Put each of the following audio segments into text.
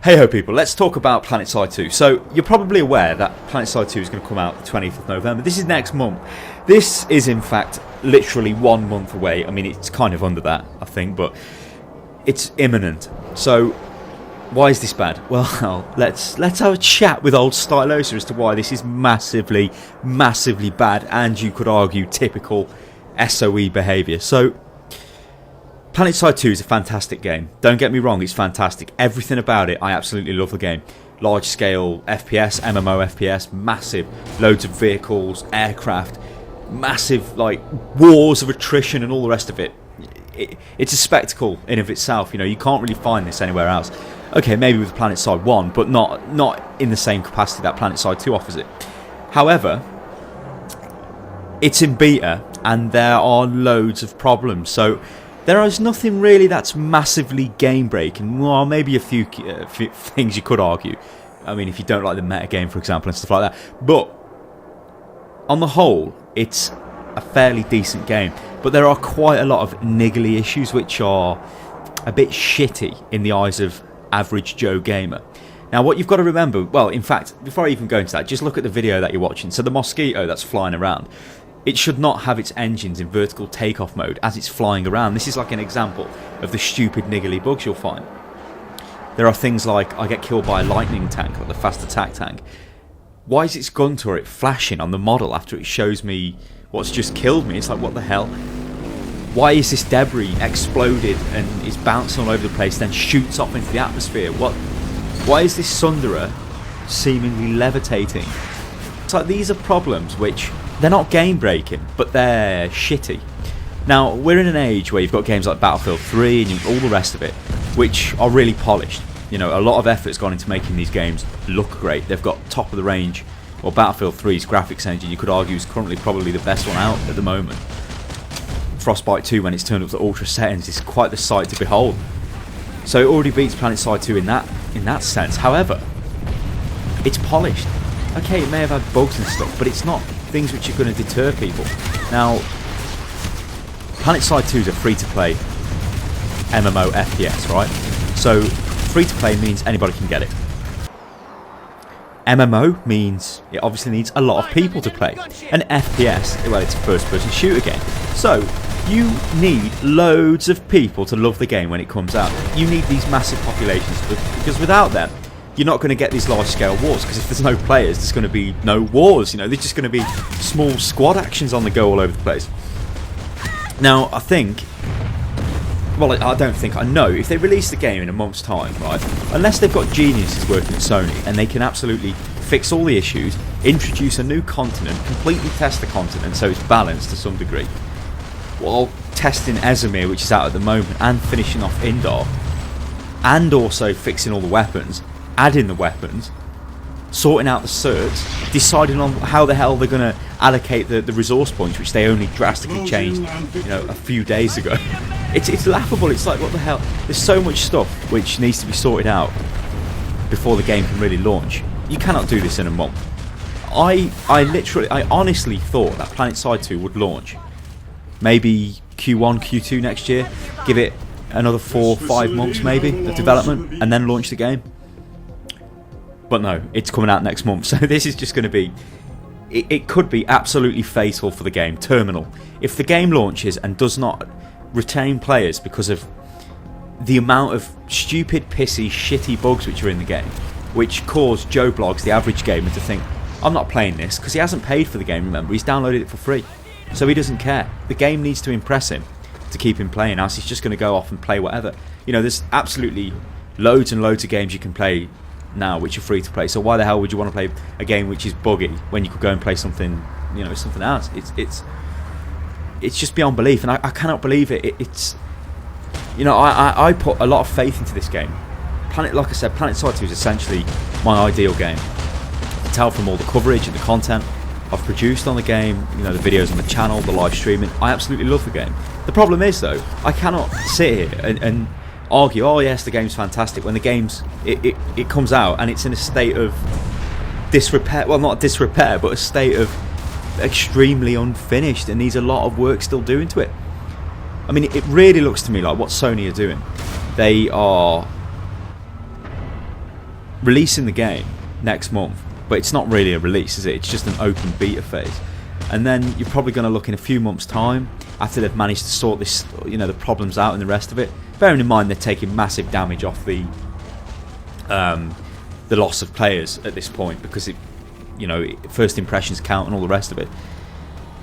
Hey ho people, let's talk about PlanetSide 2. So you're probably aware that PlanetSide 2 is going to come out the 20th of November. This is next month. This is in fact literally 1 month away. I mean, it's kind of under that, I think, but it's imminent. So why is this bad? Well, let's have a chat with old Stylosa as to why this is massively bad, and you could argue typical SOE behaviour. So PlanetSide 2 is a fantastic game. Don't get me wrong, it's fantastic. Everything about it, I absolutely love the game. Large scale FPS, MMO FPS, massive, loads of vehicles, aircraft, massive like wars of attrition and all the rest of it. It's a spectacle in of itself. You know, you can't really find this anywhere else. Okay, maybe with PlanetSide 1, but not in the same capacity that PlanetSide 2 offers it. However, it's in beta and there are loads of problems. So there is nothing really that's massively game-breaking. Well, maybe a few things you could argue. I mean, if you don't like the metagame, for example, and stuff like that. But on the whole, it's a fairly decent game. But there are quite a lot of niggly issues which are a bit shitty in the eyes of average Joe gamer. Now, what you've got to remember, well, in fact, before I even go into that, just look at the video that you're watching. So the Mosquito that's flying around, it should not have its engines in vertical takeoff mode as it's flying around. This is like an example of the stupid niggly bugs you'll find. There are things like I get killed by a lightning tank, like the fast attack tank. Why is its gun turret flashing on the model after it shows me what's just killed me? It's like, what the hell? Why is this debris exploded and is bouncing all over the place, then shoots off into the atmosphere? Why is this Sunderer seemingly levitating? It's like, these are problems which, they're not game breaking, but they're shitty. Now, we're in an age where you've got games like Battlefield 3 and all the rest of it, which are really polished. You know, a lot of effort's gone into making these games look great. They've got top of the range. Well, Battlefield 3's graphics engine, you could argue, is currently probably the best one out at the moment. Frostbite 2, when it's turned up to ultra settings, is quite the sight to behold. So it already beats PlanetSide 2 in that sense. However, it's polished. Okay, it may have had bugs and stuff, but it's not things which are going to deter people. Now, PlanetSide 2 is a free-to-play MMO FPS, right? So free-to-play means anybody can get it. MMO means it obviously needs a lot of people to play. And FPS, well, it's a first-person shooter game. So you need loads of people to love the game when it comes out. You need these massive populations, because without them, you're not going to get these large-scale wars, because if there's no players, there's going to be no wars. You know, there's just going to be small squad actions on the go all over the place. Now, I think, well, I don't think, I know, if they release the game in a month's time, right, unless they've got geniuses working at Sony and they can absolutely fix all the issues, introduce a new continent, completely test the continent so it's balanced to some degree, while testing Ezimir, which is out at the moment, and finishing off Indar, and also fixing all the weapons, adding the weapons, sorting out the certs, deciding on how the hell they're going to allocate the resource points, which they only drastically changed, you know, a few days ago. It's laughable. It's like, what the hell? There's so much stuff which needs to be sorted out before the game can really launch. You cannot do this in a month. I honestly thought that PlanetSide 2 would launch maybe Q1, Q2 next year. Give it another 4 or 5 months maybe of development and then launch the game. But no, it's coming out next month, so this is just going to be... It could be absolutely fatal for the game, terminal. If the game launches and does not retain players because of the amount of stupid, pissy, shitty bugs which are in the game, which cause Joe Blogs, the average gamer, to think, I'm not playing this, because he hasn't paid for the game, remember, he's downloaded it for free. So he doesn't care. The game needs to impress him to keep him playing, else he's just going to go off and play whatever. You know, there's absolutely loads and loads of games you can play now which are free to play, so why the hell would you want to play a game which is buggy when you could go and play something, you know, something else? It's just beyond belief, and I cannot believe it. It's, you know, I put a lot of faith into this game. Like I said, PlanetSide 2 is essentially my ideal game. You can tell from all the coverage and the content I've produced on the game, you know, the videos on the channel, the live streaming. I absolutely love the game. The problem is, though, I cannot sit here and argue, oh yes, the game's fantastic, when the game's it comes out and it's in a state of disrepair. Well, not disrepair, but a state of extremely unfinished and needs a lot of work still doing to it. I mean, it really looks to me like what Sony are doing. They are releasing the game next month, but it's not really a release, is it? It's just an open beta phase. And then you're probably going to look in a few months' time after they've managed to sort this, the problems out and the rest of it. Bearing in mind they're taking massive damage off the loss of players at this point, because first impressions count and all the rest of it.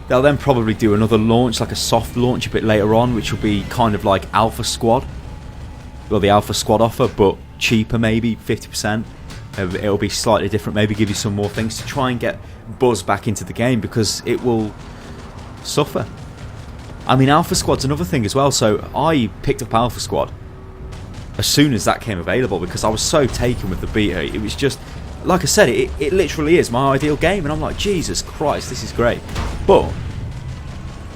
They'll then probably do another launch, like a soft launch a bit later on, which will be kind of like Alpha Squad. Well, the Alpha Squad offer, but cheaper, maybe 50%. It'll be slightly different, maybe give you some more things to try and get buzz back into the game, because it will suffer. I mean, Alpha Squad's another thing as well. So I picked up Alpha Squad as soon as that came available, because I was so taken with the beta. It was just, like I said, it literally is my ideal game, and I'm like, Jesus Christ, this is great. But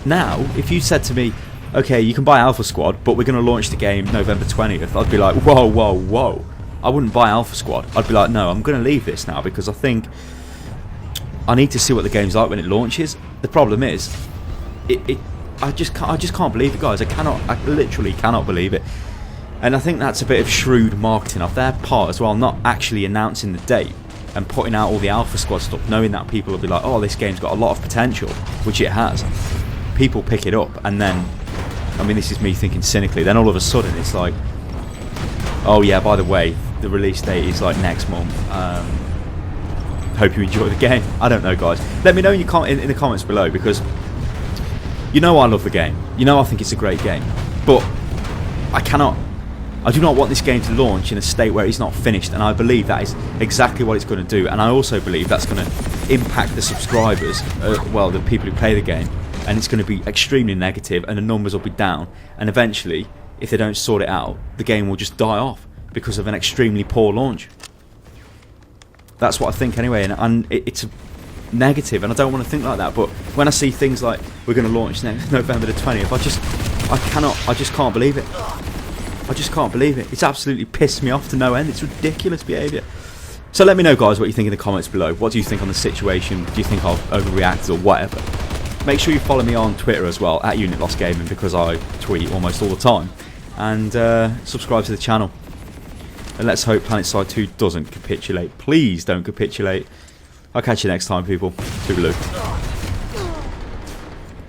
now, if you said to me, okay, you can buy Alpha Squad, but we're going to launch the game November 20th, I'd be like, whoa, whoa, whoa. I wouldn't buy Alpha Squad. I'd be like, no, I'm going to leave this now, because I think I need to see what the game's like when it launches. The problem is, I just can't believe it, guys. I literally cannot believe it. And I think that's a bit of shrewd marketing off their part as well, not actually announcing the date and putting out all the Alpha Squad stuff, knowing that people will be like, oh, this game's got a lot of potential, which it has. People pick it up, and then, I mean, this is me thinking cynically, then all of a sudden it's like, oh yeah, by the way, the release date is like next month. Hope you enjoy the game. I don't know, guys. Let me know in the comments below, because I love the game. I think it's a great game. But I do not want this game to launch in a state where it's not finished, and I believe that is exactly what it's going to do. And I also believe that's going to impact the subscribers, the people who play the game, and it's going to be extremely negative, and the numbers will be down, and eventually, if they don't sort it out, the game will just die off because of an extremely poor launch. That's what I think anyway, and it's a negative, and I don't want to think like that. But when I see things like we're going to launch next November the 20th, I just can't believe it. I just can't believe it. It's absolutely pissed me off to no end. It's ridiculous behaviour. So let me know, guys, what you think in the comments below. What do you think on the situation? Do you think I've overreacted or whatever? Make sure you follow me on Twitter as well, at Unit Lost Gaming, because I tweet almost all the time. And subscribe to the channel. And let's hope PlanetSide 2 doesn't capitulate. Please don't capitulate. I'll catch you next time, people. Toodaloo.